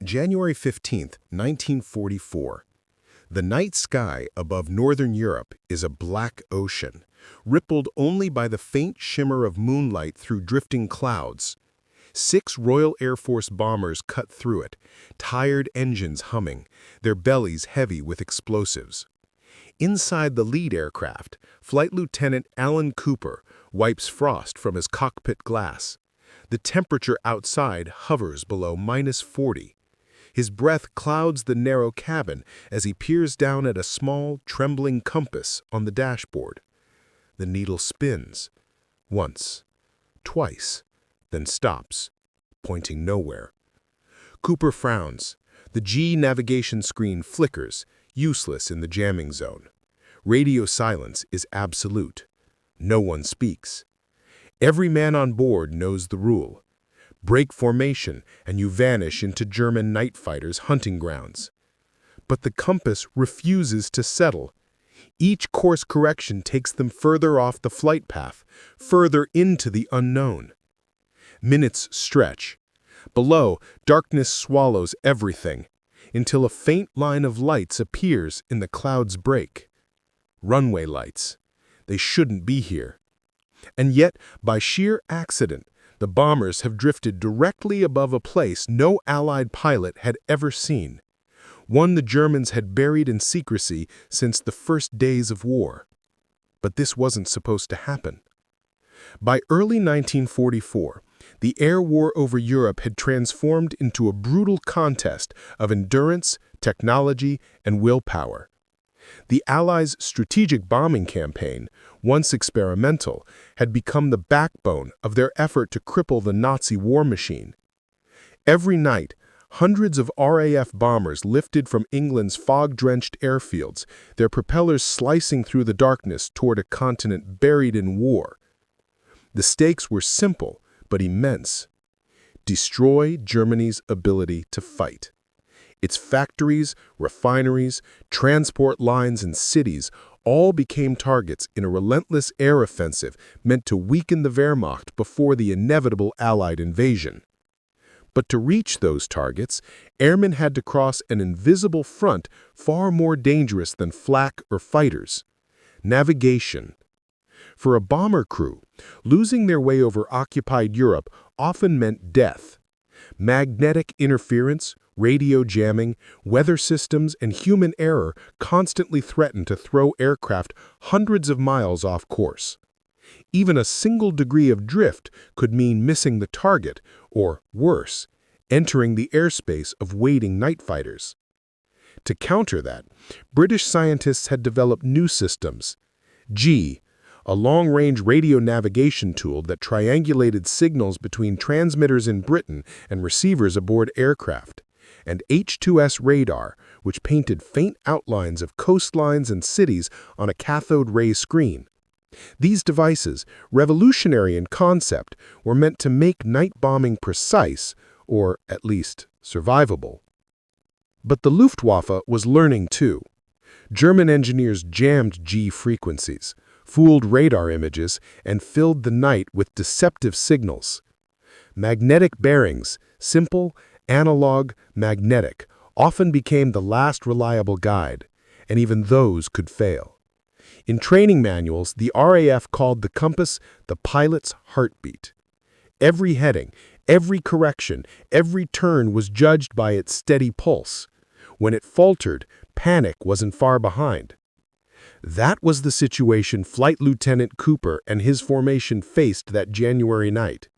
January 15, 1944. The night sky above northern Europe is a black ocean, rippled only by the faint shimmer of moonlight through drifting clouds. 6 Royal Air Force bombers cut through it, tired engines humming, their bellies heavy with explosives. Inside the lead aircraft, Flight Lieutenant Alan Cooper wipes frost from his cockpit glass. The temperature outside hovers below -40. His breath clouds the narrow cabin as he peers down at a small, trembling compass on the dashboard. The needle spins. Once, twice, then stops, pointing nowhere. Cooper frowns. The G navigation screen flickers, useless in the jamming zone. Radio silence is absolute. No one speaks. Every man on board knows the rule. Break formation, and you vanish into German night fighters' hunting grounds. But the compass refuses to settle. Each course correction takes them further off the flight path, further into the unknown. Minutes stretch. Below, darkness swallows everything, until a faint line of lights appears in the clouds break. Runway lights. They shouldn't be here. And yet, by sheer accident, the bombers have drifted directly above a place no Allied pilot had ever seen, one the Germans had buried in secrecy since the first days of war. But this wasn't supposed to happen. By early 1944, the air war over Europe had transformed into a brutal contest of endurance, technology, and willpower. The Allies' strategic bombing campaign, once experimental, had become the backbone of their effort to cripple the Nazi war machine. Every night, hundreds of RAF bombers lifted from England's fog-drenched airfields, their propellers slicing through the darkness toward a continent buried in war. The stakes were simple but immense. Destroy Germany's ability to fight. Its factories, refineries, transport lines, and cities all became targets in a relentless air offensive meant to weaken the Wehrmacht before the inevitable Allied invasion. But to reach those targets, airmen had to cross an invisible front far more dangerous than flak or fighters: navigation. For a bomber crew, losing their way over occupied Europe often meant death. Magnetic interference, radio jamming, weather systems, and human error constantly threatened to throw aircraft hundreds of miles off course. Even a single degree of drift could mean missing the target, or worse, entering the airspace of waiting night fighters. To counter that, British scientists had developed new systems. G, a long-range radio navigation tool that triangulated signals between transmitters in Britain and receivers aboard aircraft, and H2S radar, which painted faint outlines of coastlines and cities on a cathode ray screen. These devices, revolutionary in concept, were meant to make night bombing precise, or at least survivable. But the Luftwaffe was learning too. German engineers jammed G frequencies, fooled radar images, and filled the night with deceptive signals. Magnetic bearings, simple, analog, magnetic, often became the last reliable guide, and even those could fail. In training manuals, the RAF called the compass the pilot's heartbeat. Every heading, every correction, every turn was judged by its steady pulse. When it faltered, panic wasn't far behind. That was the situation Flight Lieutenant Cooper and his formation faced that January night.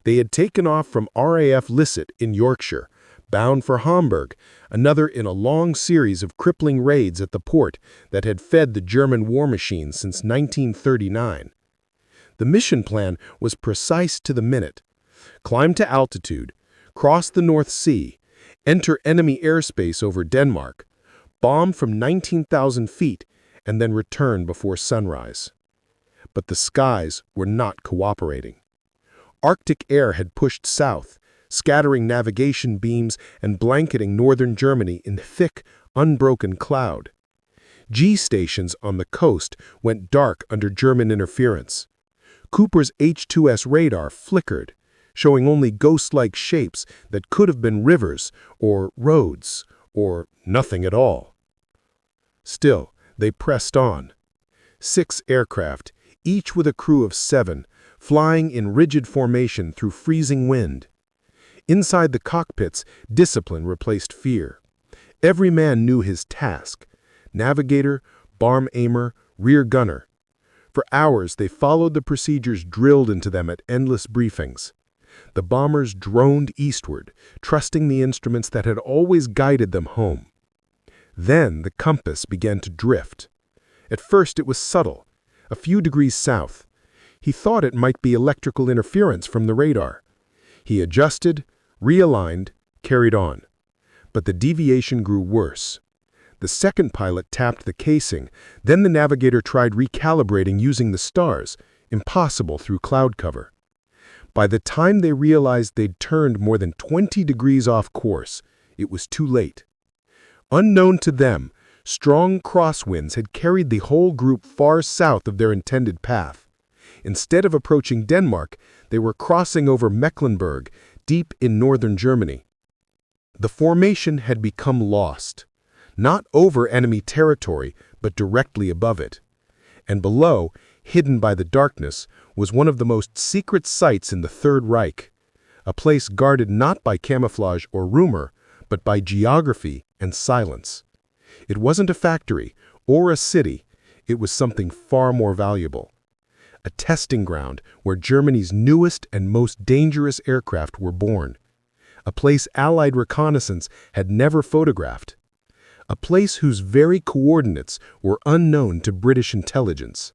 They had taken off from RAF Lisset in Yorkshire, bound for Hamburg, another in a long series of crippling raids at the port that had fed the German war machine since 1939. The mission plan was precise to the minute: climb to altitude, cross the North Sea, enter enemy airspace over Denmark, bomb from 19,000 feet, and then return before sunrise. But the skies were not cooperating. Arctic air had pushed south, scattering navigation beams and blanketing northern Germany in thick, unbroken cloud. G stations on the coast went dark under German interference. Cooper's H2S radar flickered, showing only ghost-like shapes that could have been rivers or roads or nothing at all. Still, they pressed on. 6 aircraft, each with a crew of 7, flying in rigid formation through freezing wind. Inside the cockpits, discipline replaced fear. Every man knew his task: navigator, bomb aimer, rear gunner. For hours, they followed the procedures drilled into them at endless briefings. The bombers droned eastward, trusting the instruments that had always guided them home. Then the compass began to drift. At first it was subtle, a few degrees south. He thought it might be electrical interference from the radar. He adjusted, realigned, carried on. But the deviation grew worse. The second pilot tapped the casing, then the navigator tried recalibrating using the stars, impossible through cloud cover. By the time they realized they'd turned more than 20 degrees off course, it was too late. Unknown to them, strong crosswinds had carried the whole group far south of their intended path. Instead of approaching Denmark, they were crossing over Mecklenburg, deep in northern Germany. The formation had become lost, not over enemy territory, but directly above it. And below, hidden by the darkness, was one of the most secret sites in the Third Reich, a place guarded not by camouflage or rumor, but by geography and silence. It wasn't a factory or a city, it was something far more valuable. A testing ground where Germany's newest and most dangerous aircraft were born. A place Allied reconnaissance had never photographed. A place whose very coordinates were unknown to British intelligence.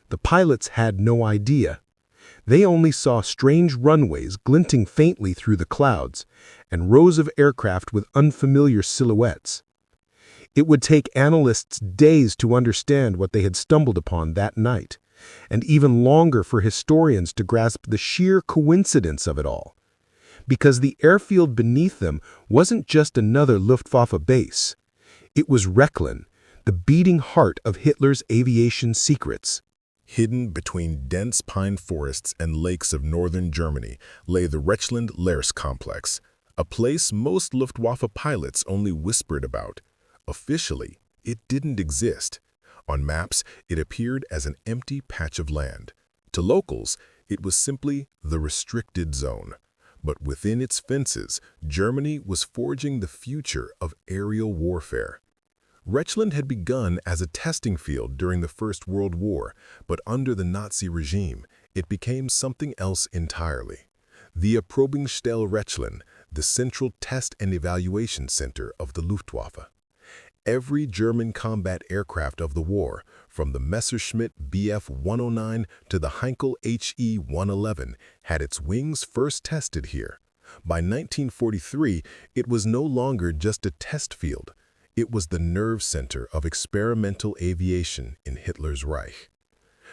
The pilots had no idea. They only saw strange runways glinting faintly through the clouds, and rows of aircraft with unfamiliar silhouettes. It would take analysts days to understand what they had stumbled upon that night, and even longer for historians to grasp the sheer coincidence of it all. Because the airfield beneath them wasn't just another Luftwaffe base. It was Rechlin, the beating heart of Hitler's aviation secrets. Hidden between dense pine forests and lakes of northern Germany lay the Rechlin complex, a place most Luftwaffe pilots only whispered about. Officially, it didn't exist. On maps, it appeared as an empty patch of land. To locals, it was simply the restricted zone. But within its fences, Germany was forging the future of aerial warfare. Rechlin had begun as a testing field during the First World War, but under the Nazi regime, it became something else entirely. The Erprobungsstelle Rechlin, the central test and evaluation center of the Luftwaffe. Every German combat aircraft of the war, from the Messerschmitt Bf 109 to the Heinkel He 111, had its wings first tested here. By 1943, it was no longer just a test field. It was the nerve center of experimental aviation in Hitler's Reich.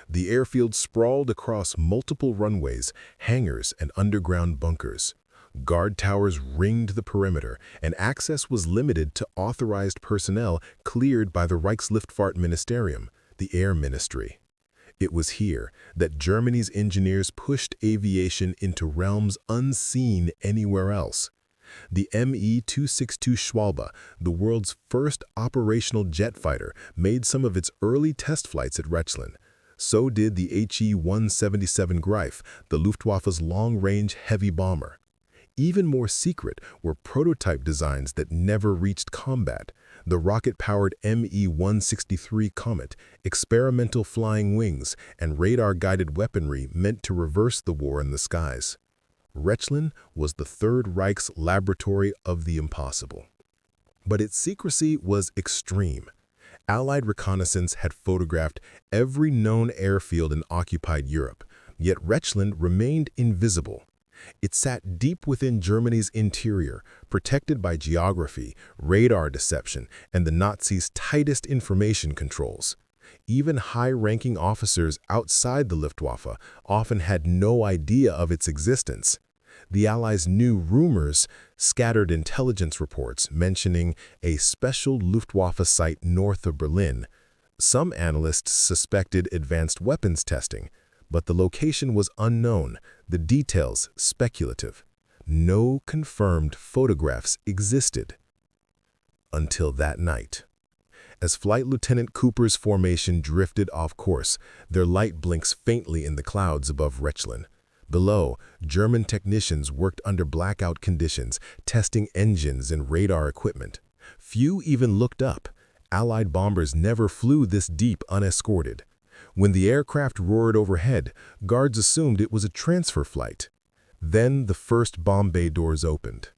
The airfield sprawled across multiple runways, hangars, and underground bunkers. Guard towers ringed the perimeter, and access was limited to authorized personnel cleared by the Reichsluftfahrtministerium, the Air Ministry. It was here that Germany's engineers pushed aviation into realms unseen anywhere else. The Me-262 Schwalbe, the world's first operational jet fighter, made some of its early test flights at Rechlin. So did the He-177 Greif, the Luftwaffe's long-range heavy bomber. Even more secret were prototype designs that never reached combat. The rocket-powered Me-163 Comet, experimental flying wings, and radar-guided weaponry meant to reverse the war in the skies. Rechlin was the Third Reich's laboratory of the impossible. But its secrecy was extreme. Allied reconnaissance had photographed every known airfield in occupied Europe, yet Rechlin remained invisible. It sat deep within Germany's interior, protected by geography, radar deception, and the Nazis' tightest information controls. Even high-ranking officers outside the Luftwaffe often had no idea of its existence. The Allies knew rumors, scattered intelligence reports mentioning a special Luftwaffe site north of Berlin. Some analysts suspected advanced weapons testing, But the location was unknown, the details speculative. No confirmed photographs existed. Until that night. As Flight Lieutenant Cooper's formation drifted off course, their light blinks faintly in the clouds above Rechlin. Below, German technicians worked under blackout conditions, testing engines and radar equipment. Few even looked up. Allied bombers never flew this deep unescorted. When the aircraft roared overhead, guards assumed it was a transfer flight. Then the first bomb bay doors opened.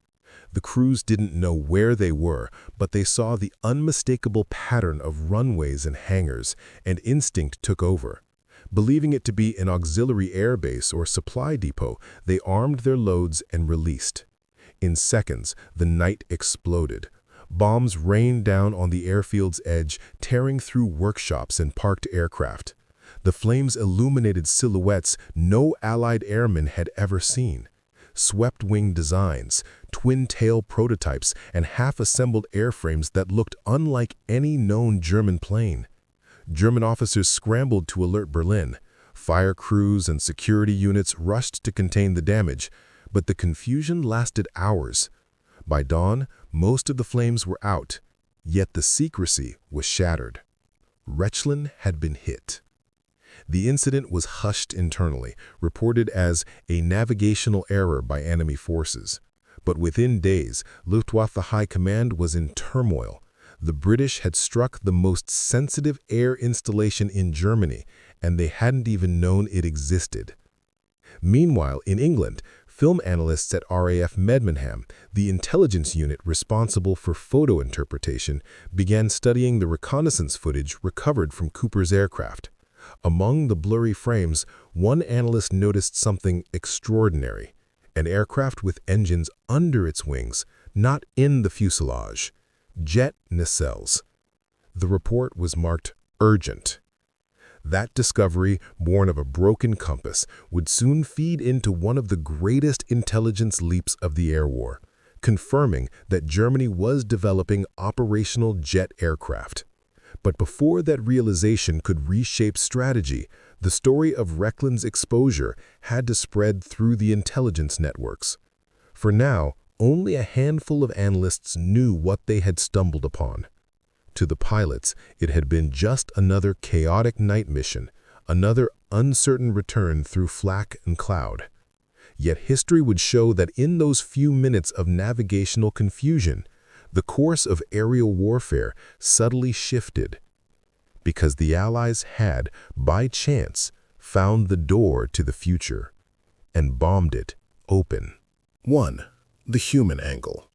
The crews didn't know where they were, but they saw the unmistakable pattern of runways and hangars, and instinct took over. Believing it to be an auxiliary airbase or supply depot, they armed their loads and released. In seconds, the night exploded. Bombs rained down on the airfield's edge, tearing through workshops and parked aircraft. The flames illuminated silhouettes no Allied airmen had ever seen. Swept-wing designs, twin-tail prototypes, and half-assembled airframes that looked unlike any known German plane. German officers scrambled to alert Berlin. Fire crews and security units rushed to contain the damage, but the confusion lasted hours. By dawn, most of the flames were out, yet the secrecy was shattered. Rechlin had been hit. The incident was hushed internally, reported as a navigational error by enemy forces. But within days, Luftwaffe High Command was in turmoil. The British had struck the most sensitive air installation in Germany, and they hadn't even known it existed. Meanwhile, in England, film analysts at RAF Medmenham, the intelligence unit responsible for photo interpretation, began studying the reconnaissance footage recovered from Cooper's aircraft. Among the blurry frames, one analyst noticed something extraordinary: an aircraft with engines under its wings, not in the fuselage. Jet nacelles. The report was marked urgent. That discovery, born of a broken compass, would soon feed into one of the greatest intelligence leaps of the air war, confirming that Germany was developing operational jet aircraft. But before that realization could reshape strategy, the story of Rechlin's exposure had to spread through the intelligence networks. For now, only a handful of analysts knew what they had stumbled upon. To the pilots, it had been just another chaotic night mission, another uncertain return through flak and cloud. Yet history would show that in those few minutes of navigational confusion, the course of aerial warfare subtly shifted, because the Allies had, by chance, found the door to the future and bombed it open. 1. The human angle.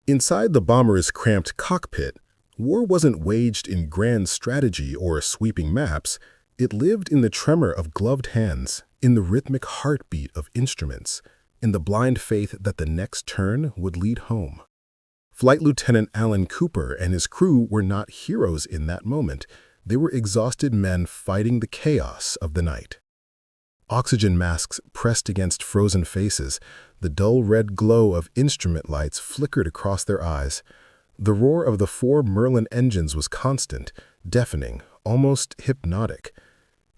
Inside the bomber's cramped cockpit, war wasn't waged in grand strategy or sweeping maps. It lived in the tremor of gloved hands, in the rhythmic heartbeat of instruments, in the blind faith that the next turn would lead home. Flight Lieutenant Alan Cooper and his crew were not heroes in that moment. They were exhausted men fighting the chaos of the night. Oxygen masks pressed against frozen faces, the dull red glow of instrument lights flickered across their eyes. The roar of the 4 Merlin engines was constant, deafening, almost hypnotic.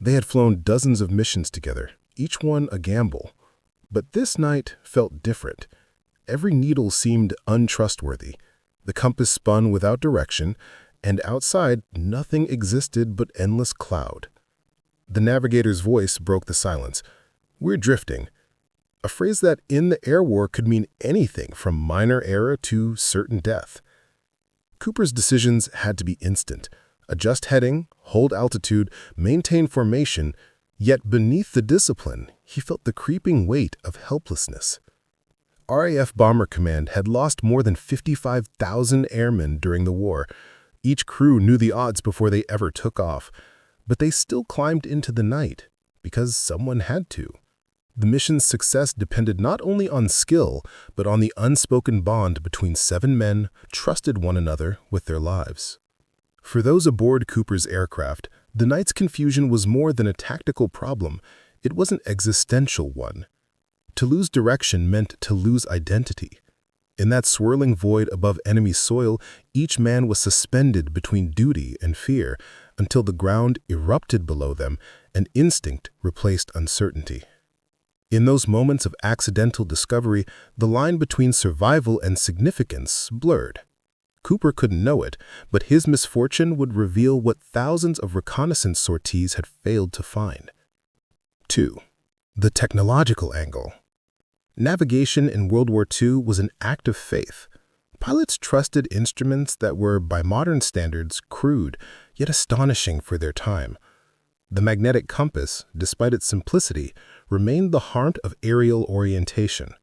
They had flown dozens of missions together, each one a gamble. But this night felt different. Every needle seemed untrustworthy. The compass spun without direction, and outside nothing existed but endless cloud. The navigator's voice broke the silence. "We're drifting." A phrase that in the air war could mean anything from minor error to certain death. Cooper's decisions had to be instant. Adjust heading, hold altitude, maintain formation, yet beneath the discipline, he felt the creeping weight of helplessness. RAF Bomber Command had lost more than 55,000 airmen during the war. Each crew knew the odds before they ever took off, but they still climbed into the night because someone had to. The mission's success depended not only on skill, but on the unspoken bond between 7 men trusted one another with their lives. For those aboard Cooper's aircraft, the night's confusion was more than a tactical problem. It was an existential one. To lose direction meant to lose identity. In that swirling void above enemy soil, each man was suspended between duty and fear until the ground erupted below them and instinct replaced uncertainty. In those moments of accidental discovery, the line between survival and significance blurred. Cooper couldn't know it, but his misfortune would reveal what thousands of reconnaissance sorties had failed to find. 2. The technological angle. Navigation in World War II was an act of faith. Pilots trusted instruments that were, by modern standards, crude, yet astonishing for their time. The magnetic compass, despite its simplicity, remained the heart of aerial orientation,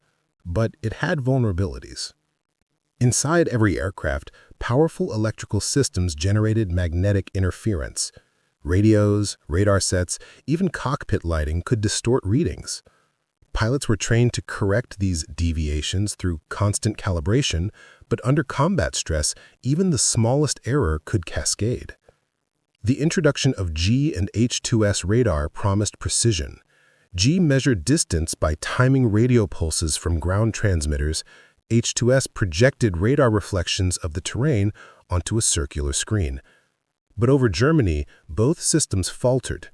but it had vulnerabilities. Inside every aircraft, powerful electrical systems generated magnetic interference. Radios, radar sets, even cockpit lighting could distort readings. Pilots were trained to correct these deviations through constant calibration, but under combat stress, even the smallest error could cascade. The introduction of G and H2S radar promised precision. G measured distance by timing radio pulses from ground transmitters. H2S projected radar reflections of the terrain onto a circular screen. But over Germany, both systems faltered.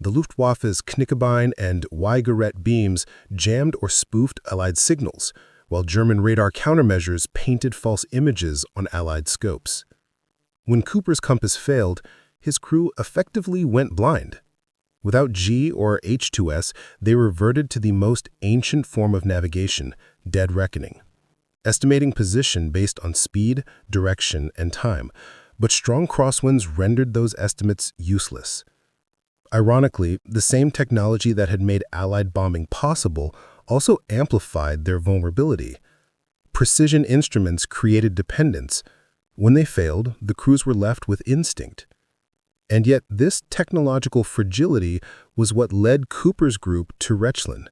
The Luftwaffe's Knickebein and WWII beams jammed or spoofed Allied signals, while German radar countermeasures painted false images on Allied scopes. When Cooper's compass failed, his crew effectively went blind. Without G or H2S, they reverted to the most ancient form of navigation, dead reckoning. Estimating position based on speed, direction, and time, but strong crosswinds rendered those estimates useless. Ironically, the same technology that had made Allied bombing possible also amplified their vulnerability. Precision instruments created dependence. When they failed, the crews were left with instinct. And yet this technological fragility was what led Cooper's group to Rechlin.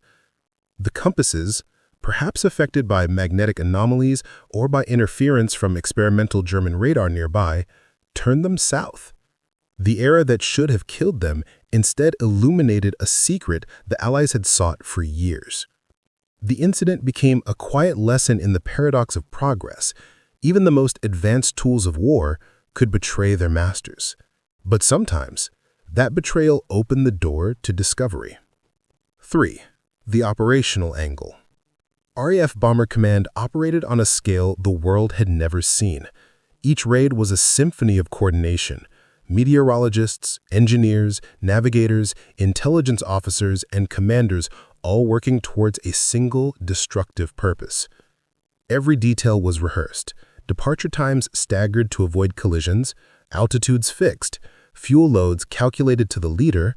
The compasses, perhaps affected by magnetic anomalies or by interference from experimental German radar nearby, turned them south. The era that should have killed them instead illuminated a secret the Allies had sought for years. The incident became a quiet lesson in the paradox of progress. Even the most advanced tools of war could betray their masters. But sometimes, that betrayal opened the door to discovery. 3. The operational angle. RAF Bomber Command operated on a scale the world had never seen. Each raid was a symphony of coordination. Meteorologists, engineers, navigators, intelligence officers, and commanders all working towards a single destructive purpose. Every detail was rehearsed, departure times staggered to avoid collisions, altitudes fixed, fuel loads calculated to the leader.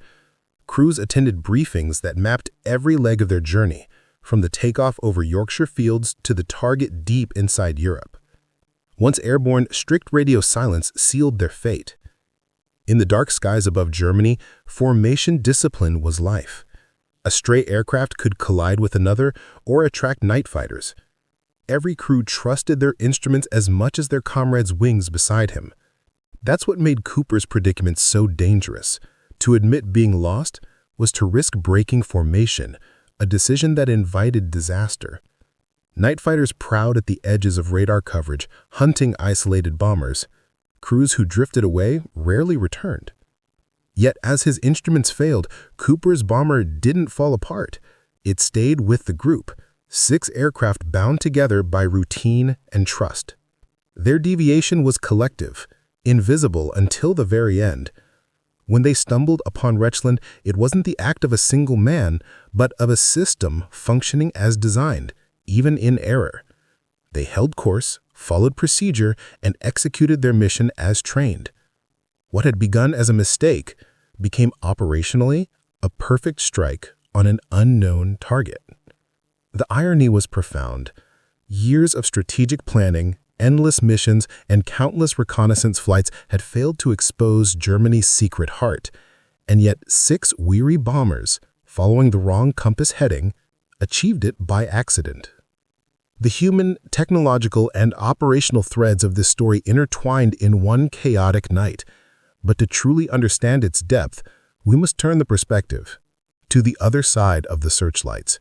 Crews attended briefings that mapped every leg of their journey, from the takeoff over Yorkshire fields to the target deep inside Europe. Once airborne, strict radio silence sealed their fate. In the dark skies above Germany, formation discipline was life. A stray aircraft could collide with another or attract night fighters. Every crew trusted their instruments as much as their comrades' wings beside him. That's what made Cooper's predicament so dangerous. To admit being lost was to risk breaking formation, a decision that invited disaster. Night fighters prowled at the edges of radar coverage, hunting isolated bombers. Crews who drifted away rarely returned. Yet as his instruments failed, Cooper's bomber didn't fall apart. It stayed with the group, 6 aircraft bound together by routine and trust. Their deviation was collective, invisible until the very end. When they stumbled upon Rechlin, it wasn't the act of a single man, but of a system functioning as designed, even in error. They held course, followed procedure, and executed their mission as trained. What had begun as a mistake became operationally a perfect strike on an unknown target. The irony was profound. Years of strategic planning, endless missions, and countless reconnaissance flights had failed to expose Germany's secret heart, and yet 6 weary bombers, following the wrong compass heading, achieved it by accident. The human, technological, and operational threads of this story intertwined in one chaotic night. But to truly understand its depth, we must turn the perspective to the other side of the searchlights.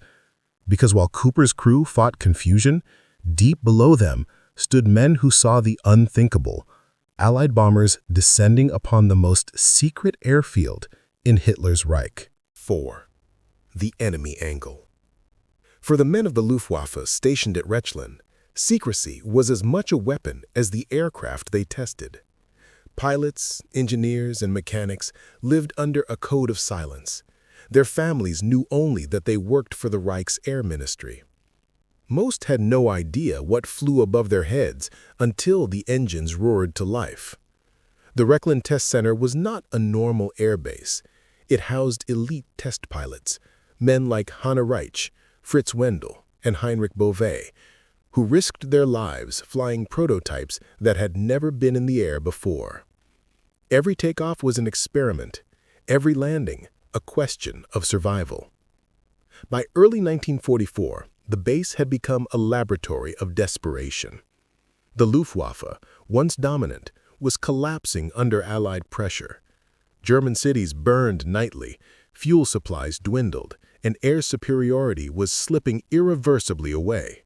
Because while Cooper's crew fought confusion, Deep below them stood men who saw the unthinkable, Allied bombers descending upon the most secret airfield in Hitler's Reich. 4. The enemy angle. For the men of the Luftwaffe stationed at Rechlin, secrecy was as much a weapon as the aircraft they tested. Pilots, engineers, and mechanics lived under a code of silence. Their families knew only that they worked for the Reich's Air Ministry. Most had no idea what flew above their heads until the engines roared to life. The Rechlin Test Center was not a normal airbase. It housed elite test pilots, men like Hanne Reich, Fritz Wendel, and Heinrich Beauvais, who risked their lives flying prototypes that had never been in the air before. Every takeoff was an experiment, every landing a question of survival. By early 1944, the base had become a laboratory of desperation. The Luftwaffe, once dominant, was collapsing under Allied pressure. German cities burned nightly, fuel supplies dwindled, and air superiority was slipping irreversibly away.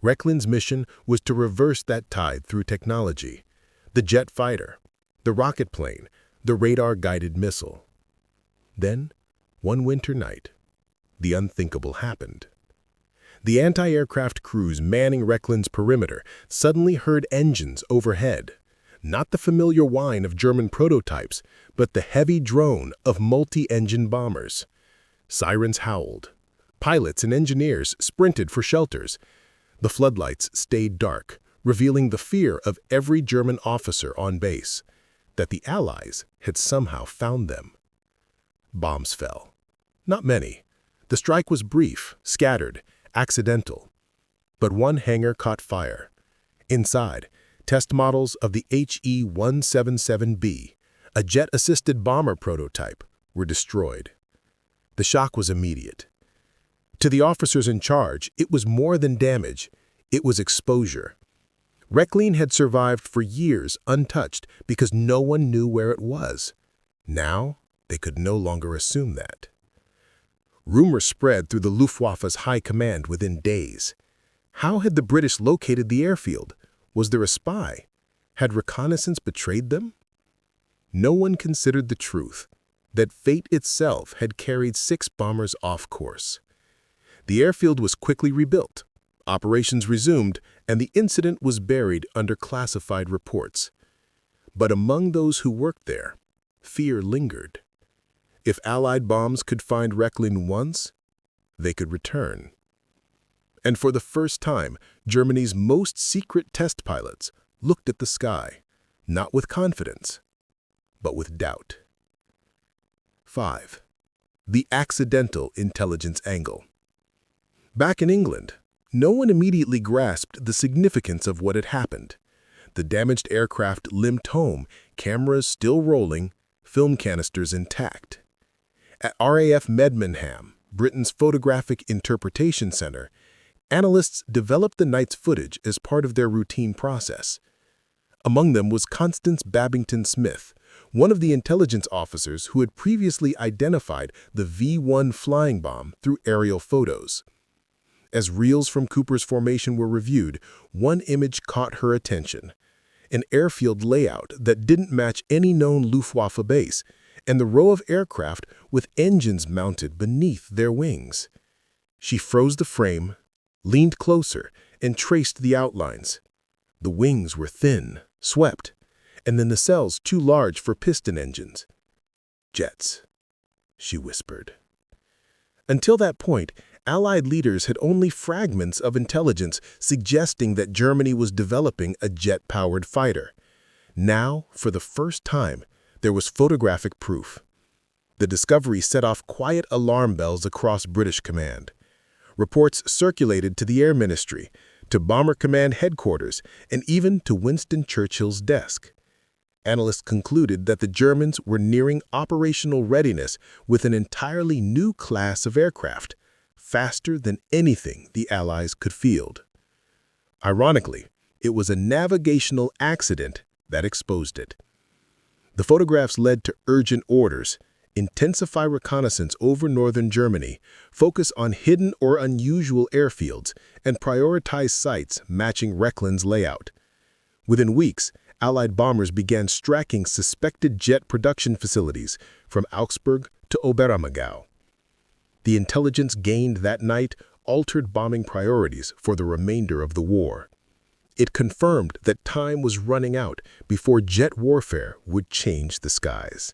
Rechlin's mission was to reverse that tide through technology: the jet fighter, the rocket plane, the radar-guided missile. Then, one winter night, the unthinkable happened. The anti-aircraft crews manning Rechlin's perimeter suddenly heard engines overhead. Not the familiar whine of German prototypes, but the heavy drone of multi-engine bombers. Sirens howled. Pilots and engineers sprinted for shelters. The floodlights stayed dark, revealing the fear of every German officer on base, that the Allies had somehow found them. Bombs fell. Not many. The strike was brief, scattered, accidental. But one hangar caught fire. Inside, test models of the HE-177B, a jet-assisted bomber prototype, were destroyed. The shock was immediate. To the officers in charge, it was more than damage. It was exposure. Rechlin had survived for years untouched because no one knew where it was. Now, they could no longer assume that. Rumors spread through the Luftwaffe's high command within days. How had the British located the airfield? Was there a spy? Had reconnaissance betrayed them? No one considered the truth, that fate itself had carried 6 bombers off course. The airfield was quickly rebuilt, operations resumed, and the incident was buried under classified reports. But among those who worked there, fear lingered. If Allied bombs could find Rechlin once, they could return. And for the first time, Germany's most secret test pilots looked at the sky, not with confidence, but with doubt. 5. The accidental intelligence angle. Back in England, no one immediately grasped the significance of what had happened. The damaged aircraft limped home, cameras still rolling, film canisters intact. At RAF Medmenham, Britain's Photographic Interpretation Center, analysts developed the night's footage as part of their routine process. Among them was Constance Babington Smith, one of the intelligence officers who had previously identified the V-1 flying bomb through aerial photos. As reels from Cooper's formation were reviewed, one image caught her attention: an airfield layout that didn't match any known Luftwaffe base, and the row of aircraft with engines mounted beneath their wings. She froze the frame, leaned closer, and traced the outlines. The wings were thin, swept, and the nacelles too large for piston engines. "Jets," she whispered. Until that point, Allied leaders had only fragments of intelligence suggesting that Germany was developing a jet-powered fighter. Now, for the first time, there was photographic proof. The discovery set off quiet alarm bells across British command. Reports circulated to the Air Ministry, to Bomber Command headquarters, and even to Winston Churchill's desk. Analysts concluded that the Germans were nearing operational readiness with an entirely new class of aircraft, faster than anything the Allies could field. Ironically, it was a navigational accident that exposed it. The photographs led to urgent orders: intensify reconnaissance over northern Germany, focus on hidden or unusual airfields, and prioritize sites matching Rechlin's layout. Within weeks, Allied bombers began striking suspected jet production facilities from Augsburg to Oberammergau. The intelligence gained that night altered bombing priorities for the remainder of the war. It confirmed that time was running out before jet warfare would change the skies.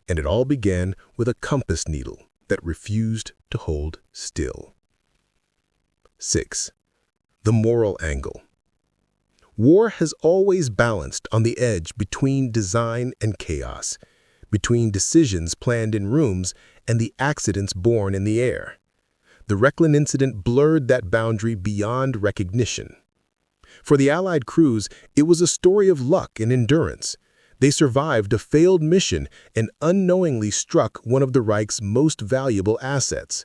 And it all began with a compass needle that refused to hold still. 6. The moral angle. War has always balanced on the edge between design and chaos, between decisions planned in rooms and the accidents born in the air. The Rechlin incident blurred that boundary beyond recognition. For the Allied crews, it was a story of luck and endurance. They survived a failed mission and unknowingly struck one of the Reich's most valuable assets.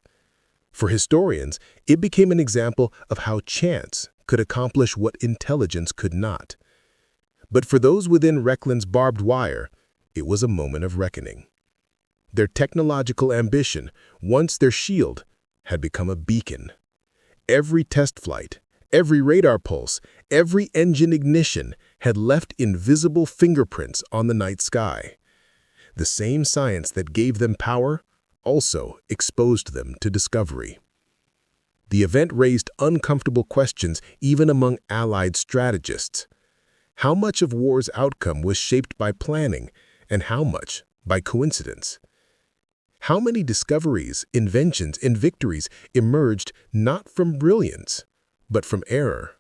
For historians, it became an example of how chance could accomplish what intelligence could not. But for those within Rechlin's barbed wire, it was a moment of reckoning. Their technological ambition, once their shield, had become a beacon. Every test flight, every radar pulse, every engine ignition had left invisible fingerprints on the night sky. The same science that gave them power also exposed them to discovery. The event raised uncomfortable questions even among Allied strategists. How much of war's outcome was shaped by planning, and how much by coincidence? How many discoveries, inventions, and victories emerged not from brilliance, but from error?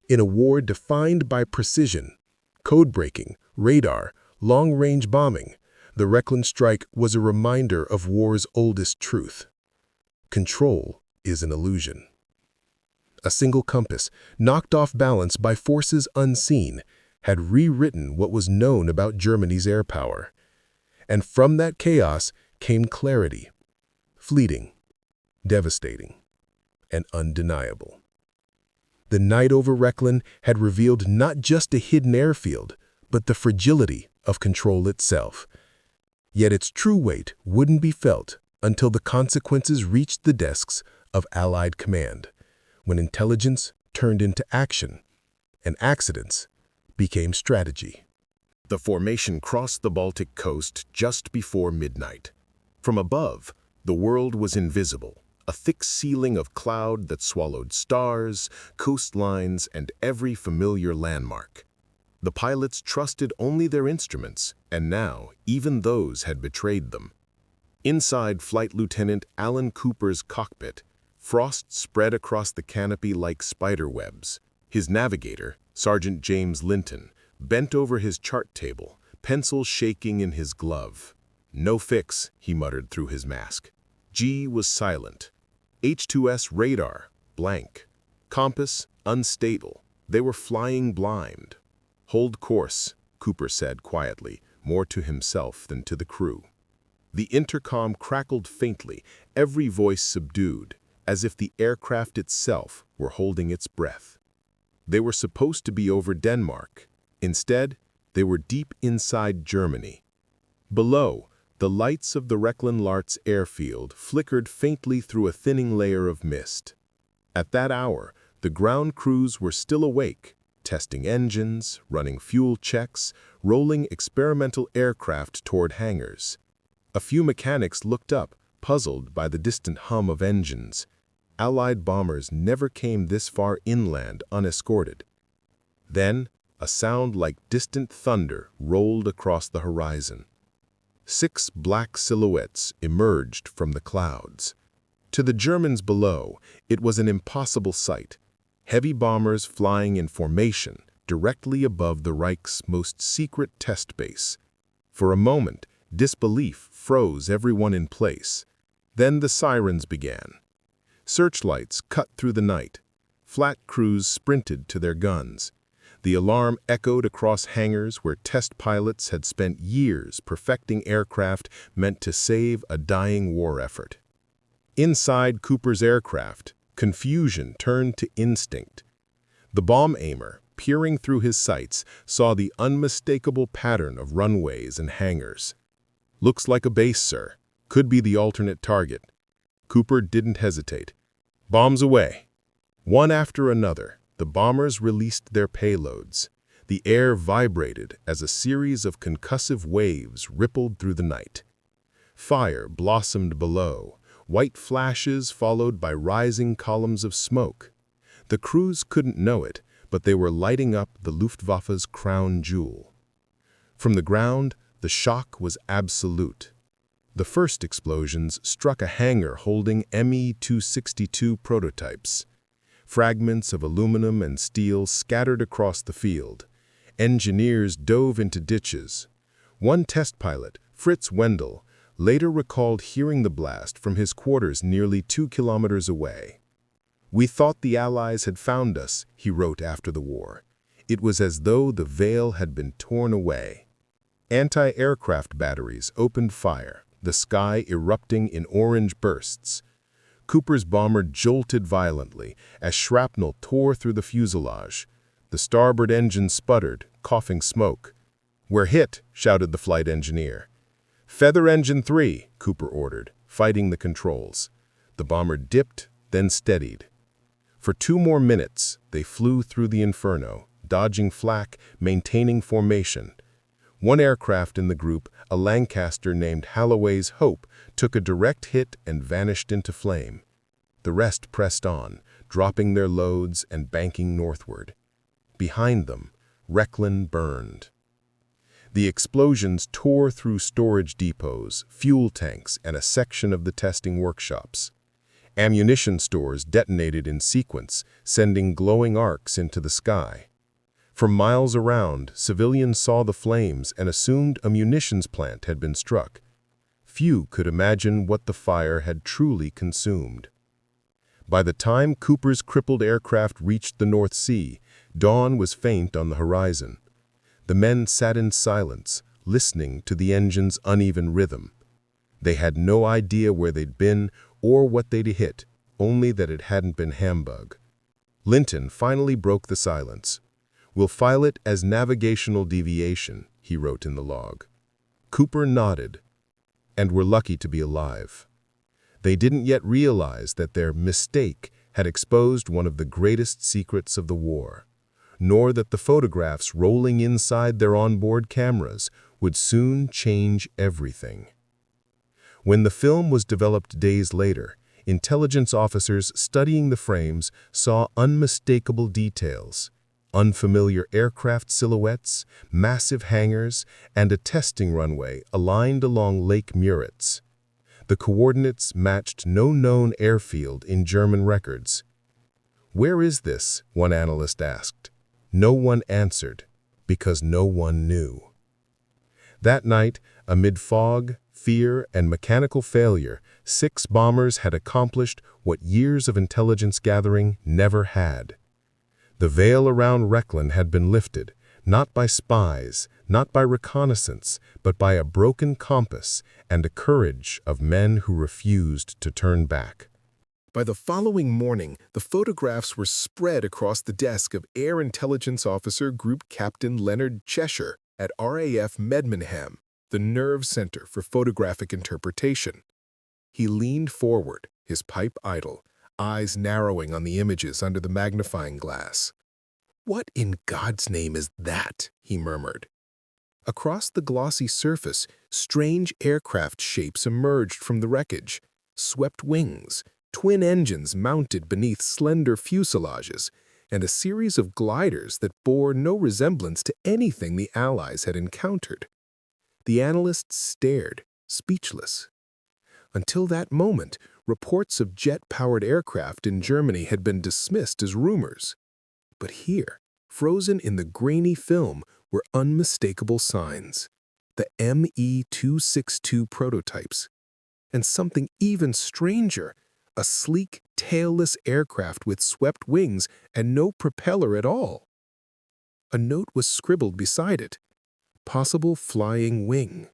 In a war defined by precision, code-breaking, radar, long-range bombing, the Rechlin strike was a reminder of war's oldest truth. Control is an illusion. A single compass, knocked off balance by forces unseen, had rewritten what was known about Germany's air power. And from that chaos came clarity, fleeting, devastating, and undeniable. The night over Rechlin had revealed not just a hidden airfield, but the fragility of control itself. Yet its true weight wouldn't be felt until the consequences reached the desks of Allied command, when intelligence turned into action, and accidents became strategy. The formation crossed the Baltic coast just before midnight. From above, the world was invisible, a thick ceiling of cloud that swallowed stars, coastlines, and every familiar landmark. The pilots trusted only their instruments, and now even those had betrayed them. Inside Flight Lieutenant Alan Cooper's cockpit, frost spread across the canopy like spider webs. His navigator, Sergeant James Linton, bent over his chart table, pencil shaking in his glove. "No fix," he muttered through his mask. G was silent. H2S radar, blank. Compass, unstable. They were flying blind. "Hold course," Cooper said quietly, more to himself than to the crew. The intercom crackled faintly, every voice subdued, as if the aircraft itself were holding its breath. They were supposed to be over Denmark. Instead, they were deep inside Germany. Below, the lights of the Rechlin-Larz airfield flickered faintly through a thinning layer of mist. At that hour, the ground crews were still awake, testing engines, running fuel checks, rolling experimental aircraft toward hangars. A few mechanics looked up, puzzled by the distant hum of engines. Allied bombers never came this far inland unescorted. Then, a sound like distant thunder rolled across the horizon. 6 black silhouettes emerged from the clouds. To the Germans below, it was an impossible sight. Heavy bombers flying in formation directly above the Reich's most secret test base. For a moment, disbelief froze everyone in place. Then the sirens began. Searchlights cut through the night. Flat crews sprinted to their guns. The alarm echoed across hangars where test pilots had spent years perfecting aircraft meant to save a dying war effort. Inside Cooper's aircraft, confusion turned to instinct. The bomb aimer, peering through his sights, saw the unmistakable pattern of runways and hangars. Looks like a base, sir. Could be the alternate target. Cooper didn't hesitate. Bombs away. One after another, the bombers released their payloads. The air vibrated as a series of concussive waves rippled through the night. Fire blossomed below, white flashes followed by rising columns of smoke. The crews couldn't know it, but they were lighting up the Luftwaffe's crown jewel. From the ground, the shock was absolute. The first explosions struck a hangar holding Me-262 prototypes. Fragments of aluminum and steel scattered across the field. Engineers dove into ditches. One test pilot, Fritz Wendell, later recalled hearing the blast from his quarters nearly 2 kilometers away. "We thought the Allies had found us," he wrote after the war. "It was as though the veil had been torn away." Anti-aircraft batteries opened fire, the sky erupting in orange bursts. Cooper's bomber jolted violently as shrapnel tore through the fuselage. The starboard engine sputtered, coughing smoke. "We're hit," shouted the flight engineer. "Feather engine 3, Cooper ordered, fighting the controls. The bomber dipped, then steadied. For 2 more minutes, they flew through the inferno, dodging flak, maintaining formation. One aircraft in the group, a Lancaster named Halloway's Hope, took a direct hit and vanished into flame. The rest pressed on, dropping their loads and banking northward. Behind them, Rechlin burned. The explosions tore through storage depots, fuel tanks, and a section of the testing workshops. Ammunition stores detonated in sequence, sending glowing arcs into the sky. For miles around, civilians saw the flames and assumed a munitions plant had been struck. Few could imagine what the fire had truly consumed. By the time Cooper's crippled aircraft reached the North Sea, dawn was faint on the horizon. The men sat in silence, listening to the engine's uneven rhythm. They had no idea where they'd been or what they'd hit, only that it hadn't been Hamburg. Linton finally broke the silence. "We'll file it as navigational deviation," he wrote in the log. Cooper nodded. "And we're lucky to be alive." They didn't yet realize that their mistake had exposed one of the greatest secrets of the war, nor that the photographs rolling inside their onboard cameras would soon change everything. When the film was developed days later, intelligence officers studying the frames saw unmistakable details: unfamiliar aircraft silhouettes, massive hangars, and a testing runway aligned along Lake Müritz. The coordinates matched no known airfield in German records. "Where is this?" one analyst asked. No one answered, because no one knew. That night, amid fog, fear, and mechanical failure, 6 bombers had accomplished what years of intelligence gathering never had. The veil around Rechlin had been lifted, not by spies, not by reconnaissance, but by a broken compass and a courage of men who refused to turn back. By the following morning, the photographs were spread across the desk of Air Intelligence Officer Group Captain Leonard Cheshire at RAF Medmenham, the nerve center for photographic interpretation. He leaned forward, his pipe idle, eyes narrowing on the images under the magnifying glass. "What in God's name is that?" he murmured. Across the glossy surface, strange aircraft shapes emerged from the wreckage: swept wings, twin engines mounted beneath slender fuselages, and a series of gliders that bore no resemblance to anything the Allies had encountered. The analysts stared, speechless. Until that moment, reports of jet-powered aircraft in Germany had been dismissed as rumors. But here, frozen in the grainy film, were unmistakable signs: the Me-262 prototypes. And something even stranger: a sleek, tailless aircraft with swept wings and no propeller at all. A note was scribbled beside it: possible flying wing.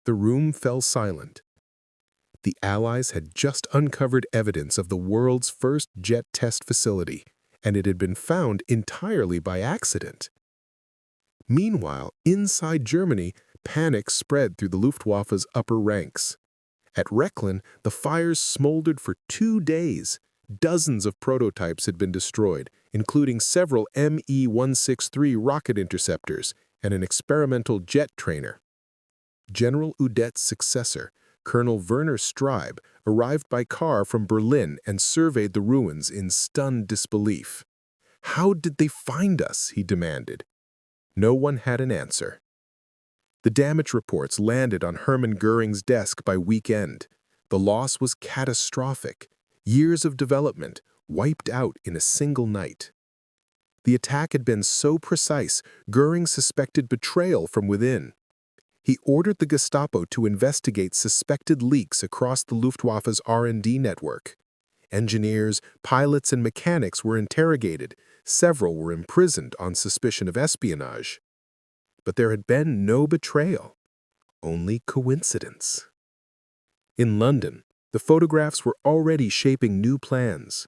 The room fell silent. The Allies had just uncovered evidence of the world's first jet test facility, and it had been found entirely by accident. Meanwhile, inside Germany, Panic spread through the Luftwaffe's upper ranks. At Rechlin, the fires smoldered for 2 days. Dozens of prototypes had been destroyed, including several Me-163 rocket interceptors and an experimental jet trainer. General Udet's successor, Colonel Werner Streib, arrived by car from Berlin and surveyed the ruins in stunned disbelief. "How did they find us?" he demanded. No one had an answer. The damage reports landed on Hermann Goering's desk by weekend. The loss was catastrophic. Years of development wiped out in a single night. The attack had been so precise, Goering suspected betrayal from within. He ordered the Gestapo to investigate suspected leaks across the Luftwaffe's R&D network. Engineers, pilots, and mechanics were interrogated. Several were imprisoned on suspicion of espionage. But there had been no betrayal, only coincidence. In London, the photographs were already shaping new plans.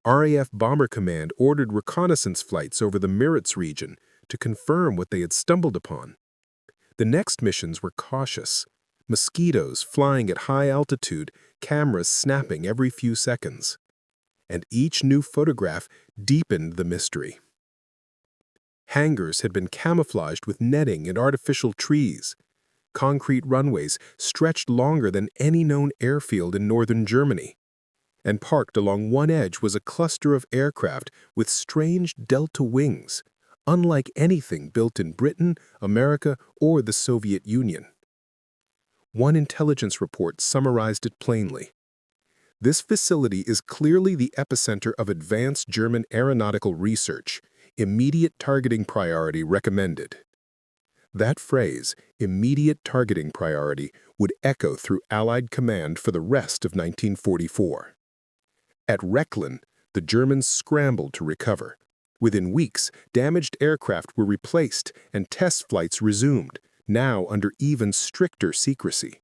RAF Bomber Command ordered reconnaissance flights over the Müritz region to confirm what they had stumbled upon. The next missions were cautious. Mosquitoes flying at high altitude, cameras snapping every few seconds. And each new photograph deepened the mystery. Hangars had been camouflaged with netting and artificial trees. Concrete runways stretched longer than any known airfield in northern Germany. And parked along one edge was a cluster of aircraft with strange delta wings, unlike anything built in Britain, America, or the Soviet Union. One intelligence report summarized it plainly. This facility is clearly the epicenter of advanced German aeronautical research. Immediate targeting priority recommended. That phrase, immediate targeting priority, would echo through Allied command for the rest of 1944. At Rechlin, the Germans scrambled to recover. Within weeks, damaged aircraft were replaced and test flights resumed, now under even stricter secrecy.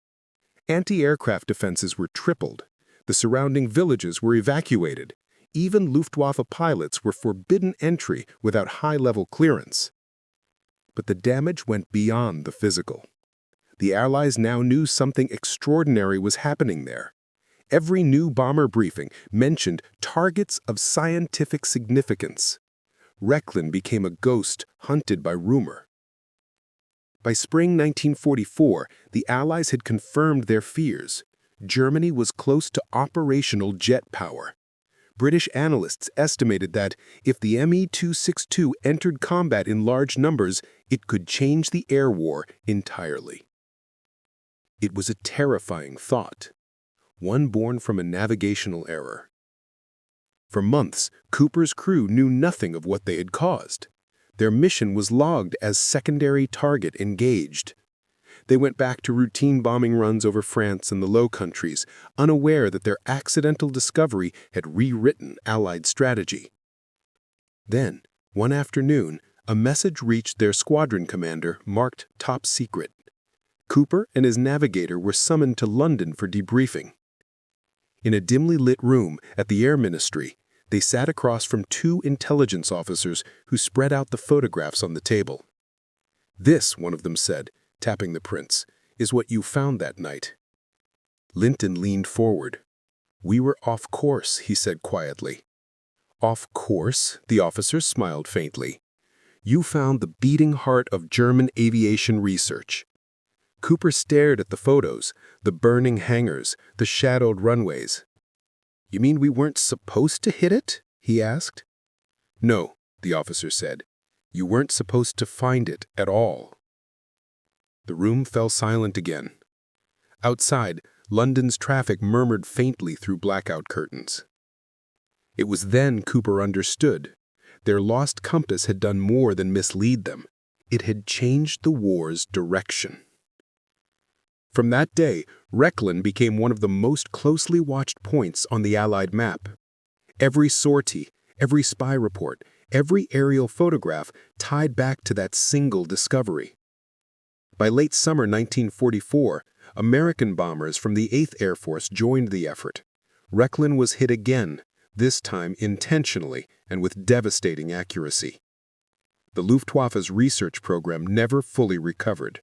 Anti-aircraft defenses were tripled. The surrounding villages were evacuated. Even Luftwaffe pilots were forbidden entry without high-level clearance. But the damage went beyond the physical. The Allies now knew something extraordinary was happening there. Every new bomber briefing mentioned targets of scientific significance. Rechlin became a ghost hunted by rumor. By spring 1944, the Allies had confirmed their fears. Germany was close to operational jet power. British analysts estimated that if the Me-262 entered combat in large numbers, it could change the air war entirely. It was a terrifying thought, one born from a navigational error. For months, Cooper's crew knew nothing of what they had caused. Their mission was logged as secondary target engaged. They went back to routine bombing runs over France and the Low Countries, unaware that their accidental discovery had rewritten Allied strategy. Then, one afternoon, a message reached their squadron commander marked Top Secret. Cooper and his navigator were summoned to London for debriefing. In a dimly lit room at the Air Ministry, they sat across from 2 intelligence officers who spread out the photographs on the table. "This," one of them said, tapping the prints, "is what you found that night." Linton leaned forward. "We were off course," he said quietly. "Off course?" The officer smiled faintly. "You found the beating heart of German aviation research." Cooper stared at the photos, the burning hangars, the shadowed runways. "You mean we weren't supposed to hit it?" he asked. "No," the officer said. "You weren't supposed to find it at all." The room fell silent again. Outside, London's traffic murmured faintly through blackout curtains. It was then Cooper understood. Their lost compass had done more than mislead them. It had changed the war's direction. From that day, Rechlin became one of the most closely watched points on the Allied map. Every sortie, every spy report, every aerial photograph tied back to that single discovery. By late summer 1944, American bombers from the 8th Air Force joined the effort. Rechlin was hit again, this time intentionally and with devastating accuracy. The Luftwaffe's research program never fully recovered.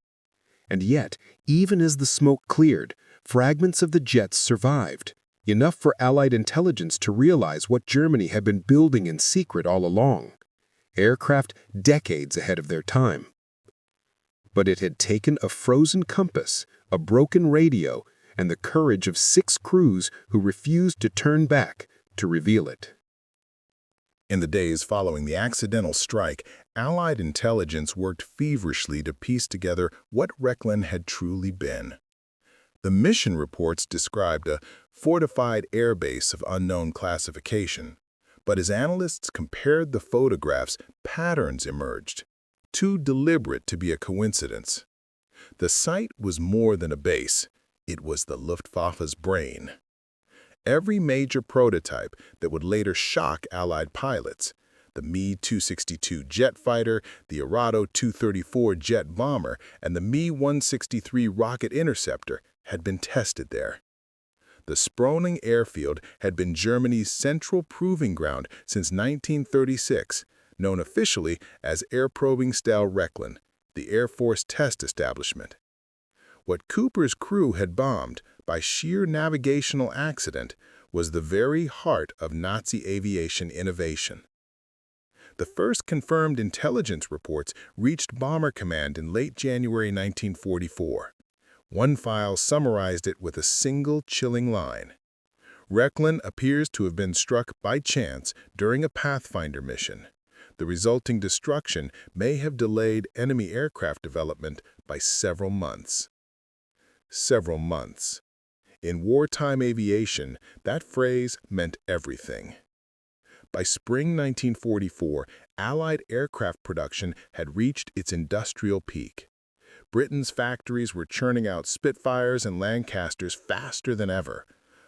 And yet, even as the smoke cleared, fragments of the jets survived, enough for Allied intelligence to realize what Germany had been building in secret all along. Aircraft decades ahead of their time. But it had taken a frozen compass, a broken radio, and the courage of 6 crews who refused to turn back to reveal it. In the days following the accidental strike, Allied intelligence worked feverishly to piece together what Rechlin had truly been. The mission reports described a fortified airbase of unknown classification, but as analysts compared the photographs, patterns emerged, too deliberate to be a coincidence. The site was more than a base, it was the Luftwaffe's brain. Every major prototype that would later shock Allied pilots, the Me-262 jet fighter, the Arado-234 jet bomber, and the Me-163 rocket interceptor, had been tested there. The sprawling airfield had been Germany's central proving ground since 1936, known officially as Airprobungsstelle Rechlin, the Air Force Test Establishment. What Cooper's crew had bombed, by sheer navigational accident, was the very heart of Nazi aviation innovation. The first confirmed intelligence reports reached Bomber Command in late January 1944. One file summarized it with a single chilling line. Rechlin appears to have been struck by chance during a Pathfinder mission. The resulting destruction may have delayed enemy aircraft development by several months. Several months. In wartime aviation, that phrase meant everything. By spring 1944, Allied aircraft production had reached its industrial peak. Britain's factories were churning out Spitfires and Lancasters faster than ever.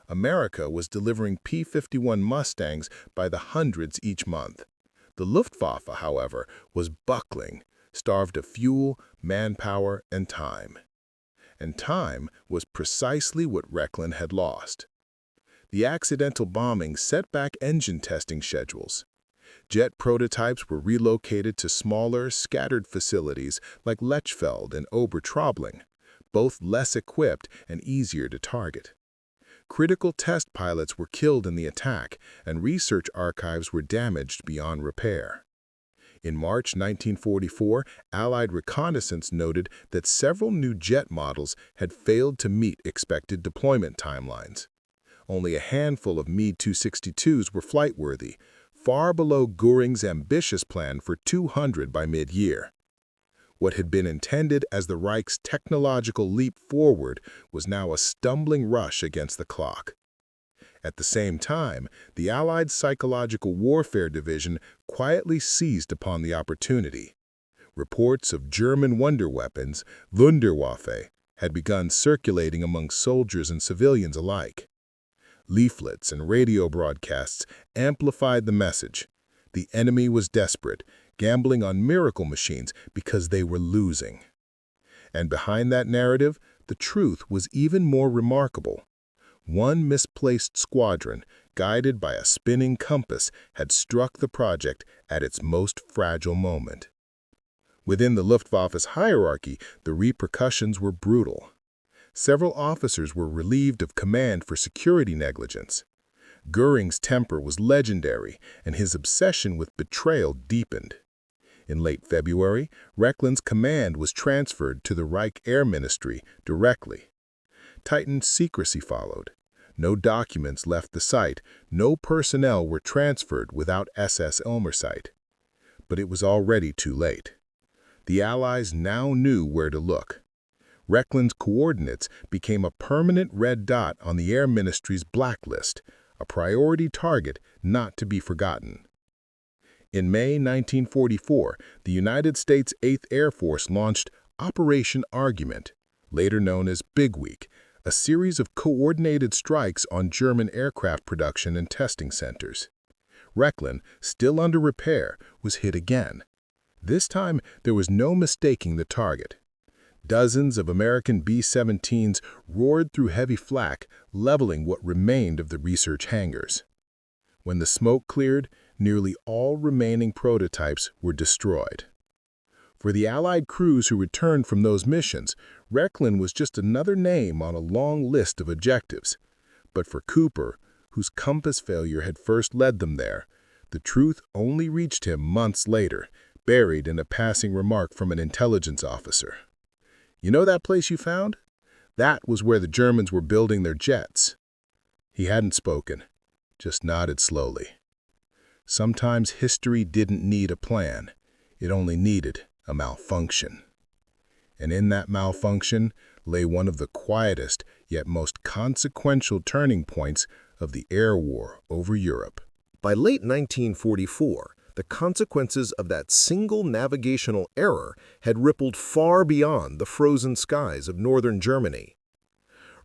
America was delivering P-51 Mustangs by the hundreds each month. The Luftwaffe, however, was buckling, starved of fuel, manpower, and time. And time was precisely what Rechlin had lost. The accidental bombing set back engine testing schedules. Jet prototypes were relocated to smaller, scattered facilities like Lechfeld and Obertraubling, both less equipped and easier to target. Critical test pilots were killed in the attack, and research archives were damaged beyond repair. In March 1944, Allied reconnaissance noted that several new jet models had failed to meet expected deployment timelines. Only a handful of Me-262s were flight-worthy, far below Göring's ambitious plan for 200 by mid-year. What had been intended as the Reich's technological leap forward was now a stumbling rush against the clock. At the same time, the Allied Psychological Warfare Division quietly seized upon the opportunity. Reports of German Wunderweapons, Wunderwaffe, had begun circulating among soldiers and civilians alike. Leaflets and radio broadcasts amplified the message. The enemy was desperate, gambling on miracle machines because they were losing. And behind that narrative, the truth was even more remarkable. One misplaced squadron, guided by a spinning compass, had struck the project at its most fragile moment. Within the Luftwaffe's hierarchy, the repercussions were brutal. Several officers were relieved of command for security negligence. Göring's temper was legendary, and his obsession with betrayal deepened. In late February, Rechlin's command was transferred to the Reich Air Ministry directly. Tightened secrecy followed. No documents left the site, no personnel were transferred without SS oversight. But it was already too late. The Allies now knew where to look. Rechlin's coordinates became a permanent red dot on the Air Ministry's blacklist, a priority target not to be forgotten. In May 1944, the United States 8th Air Force launched Operation Argument, later known as Big Week, a series of coordinated strikes on German aircraft production and testing centers. Rechlin, still under repair, was hit again. This time, there was no mistaking the target. Dozens of American B-17s roared through heavy flak, leveling what remained of the research hangars. When the smoke cleared, nearly all remaining prototypes were destroyed. For the Allied crews who returned from those missions, Rechlin was just another name on a long list of objectives. But for Cooper, whose compass failure had first led them there, the truth only reached him months later, buried in a passing remark from an intelligence officer. "You know that place you found? That was where the Germans were building their jets." He hadn't spoken, just nodded slowly. Sometimes history didn't need a plan. It only needed a malfunction. And in that malfunction lay one of the quietest yet most consequential turning points of the air war over Europe. By late 1944, the consequences of that single navigational error had rippled far beyond the frozen skies of northern Germany.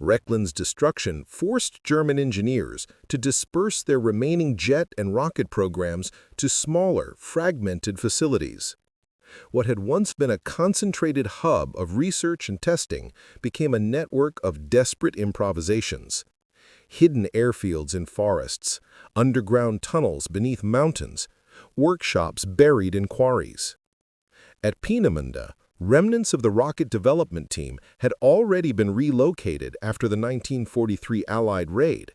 Rechlin's destruction forced German engineers to disperse their remaining jet and rocket programs to smaller, fragmented facilities. What had once been a concentrated hub of research and testing became a network of desperate improvisations. Hidden airfields in forests, underground tunnels beneath mountains, workshops buried in quarries. At Peenemünde, remnants of the rocket development team had already been relocated after the 1943 Allied raid.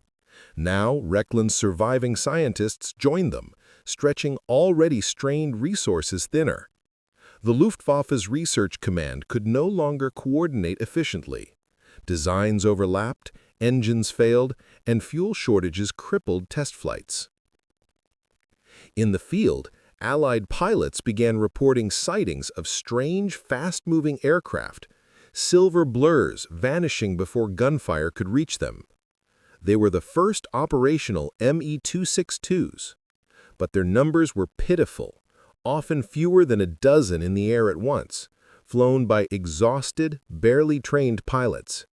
Now, Rechlin's surviving scientists joined them, stretching already strained resources thinner. The Luftwaffe's research command could no longer coordinate efficiently. Designs overlapped, engines failed, and fuel shortages crippled test flights. In the field, Allied pilots began reporting sightings of strange, fast-moving aircraft, silver blurs vanishing before gunfire could reach them. They were the first operational Me-262s, but their numbers were pitiful, often fewer than a dozen in the air at once, flown by exhausted, barely trained pilots.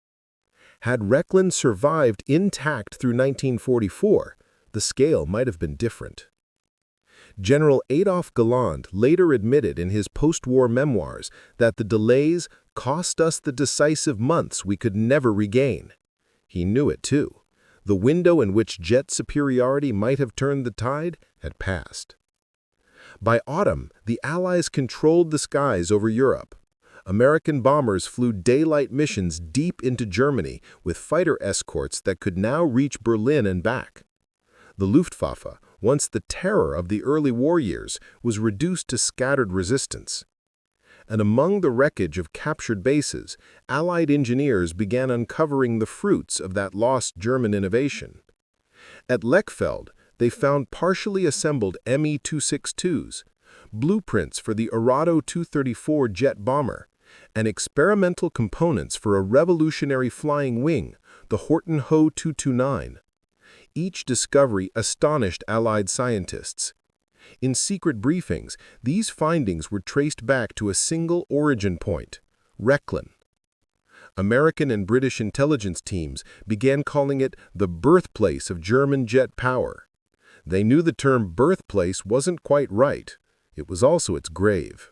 Had Rechlin survived intact through 1944, the scale might have been different. General Adolf Galland later admitted in his post-war memoirs that the delays cost us the decisive months we could never regain. He knew it too. The window in which jet superiority might have turned the tide had passed. By autumn, the Allies controlled the skies over Europe. American bombers flew daylight missions deep into Germany with fighter escorts that could now reach Berlin and back. The Luftwaffe, once the terror of the early war years, was reduced to scattered resistance. And among the wreckage of captured bases, Allied engineers began uncovering the fruits of that lost German innovation. At Lechfeld, they found partially assembled Me-262s, blueprints for the Arado 234 jet bomber, and experimental components for a revolutionary flying wing, the Horten Ho 229. Each discovery astonished Allied scientists. In secret briefings, these findings were traced back to a single origin point, Rechlin. American and British intelligence teams began calling it the birthplace of German jet power. They knew the term birthplace wasn't quite right. It was also its grave.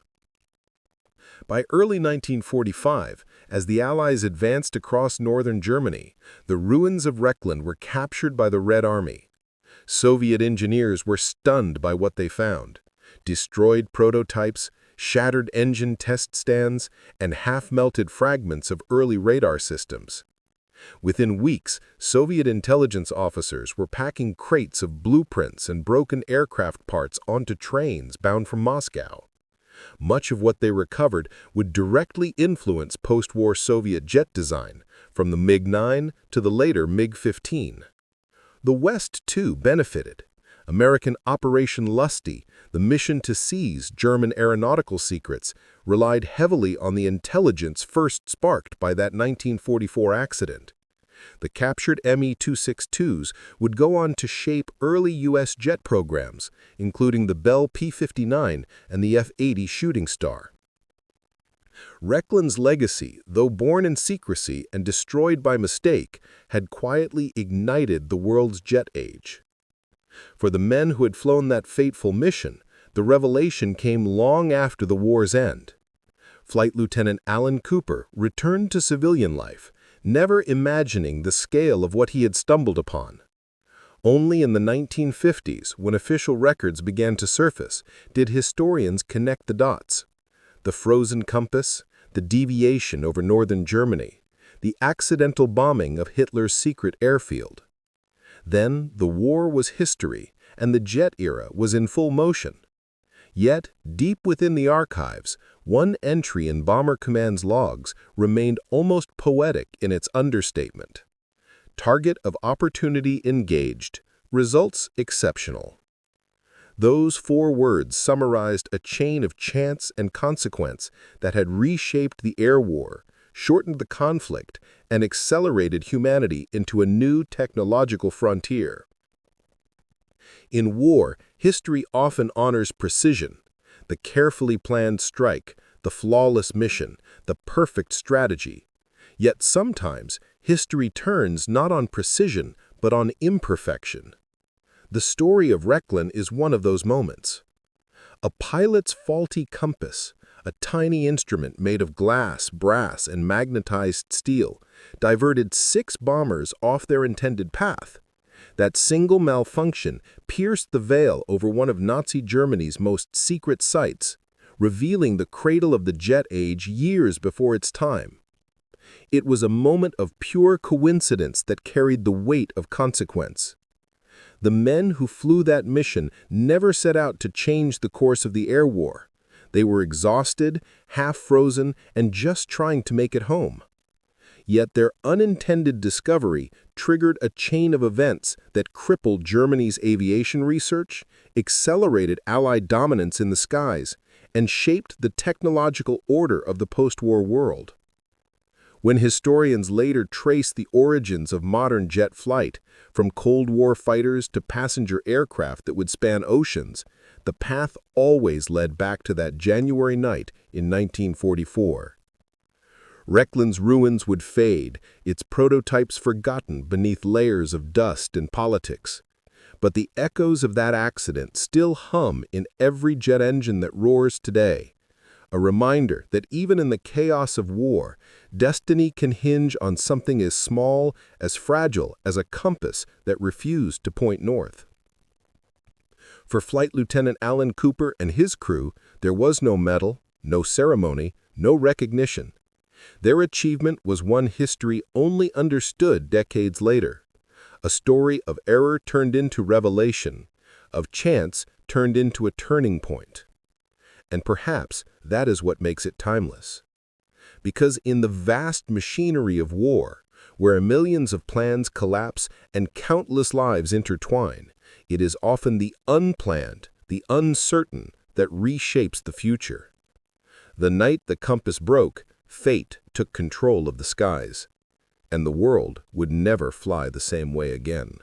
By early 1945, as the Allies advanced across northern Germany, the ruins of Rechlin were captured by the Red Army. Soviet engineers were stunned by what they found: destroyed prototypes, shattered engine test stands, and half-melted fragments of early radar systems. Within weeks, Soviet intelligence officers were packing crates of blueprints and broken aircraft parts onto trains bound for Moscow. Much of what they recovered would directly influence post-war Soviet jet design, from the MiG-9 to the later MiG-15. The West, too, benefited. American Operation Lusty, the mission to seize German aeronautical secrets, relied heavily on the intelligence first sparked by that 1944 accident. The captured Me-262s would go on to shape early U.S. jet programs, including the Bell P-59 and the F-80 Shooting Star. Rechlin's legacy, though born in secrecy and destroyed by mistake, had quietly ignited the world's jet age. For the men who had flown that fateful mission, the revelation came long after the war's end. Flight Lieutenant Alan Cooper returned to civilian life, never imagining the scale of what he had stumbled upon. Only in the 1950s, when official records began to surface, did historians connect the dots. The frozen compass, the deviation over northern Germany, the accidental bombing of Hitler's secret airfield. Then the war was history, and the jet era was in full motion. Yet, deep within the archives, one entry in Bomber Command's logs remained almost poetic in its understatement. Target of opportunity engaged, results exceptional. Those 4 words summarized a chain of chance and consequence that had reshaped the air war, shortened the conflict, and accelerated humanity into a new technological frontier. In war, history often honors precision, the carefully planned strike, the flawless mission, the perfect strategy. Yet sometimes, history turns not on precision, but on imperfection. The story of Rechlin is one of those moments. A pilot's faulty compass, a tiny instrument made of glass, brass, and magnetized steel, diverted 6 bombers off their intended path. That single malfunction pierced the veil over one of Nazi Germany's most secret sites, revealing the cradle of the jet age years before its time. It was a moment of pure coincidence that carried the weight of consequence. The men who flew that mission never set out to change the course of the air war. They were exhausted, half-frozen, and just trying to make it home. Yet their unintended discovery triggered a chain of events that crippled Germany's aviation research, accelerated Allied dominance in the skies, and shaped the technological order of the post-war world. When historians later trace the origins of modern jet flight, from Cold War fighters to passenger aircraft that would span oceans, the path always led back to that January night in 1944. Rechlin's ruins would fade, its prototypes forgotten beneath layers of dust and politics. But the echoes of that accident still hum in every jet engine that roars today. A reminder that even in the chaos of war, destiny can hinge on something as small, as fragile as a compass that refused to point north. For Flight Lieutenant Alan Cooper and his crew, there was no medal, no ceremony, no recognition. Their achievement was one history only understood decades later. A story of error turned into revelation, of chance turned into a turning point. And perhaps that is what makes it timeless. Because in the vast machinery of war, where millions of plans collapse and countless lives intertwine, it is often the unplanned, the uncertain, that reshapes the future. The night the compass broke, fate took control of the skies, and the world would never fly the same way again.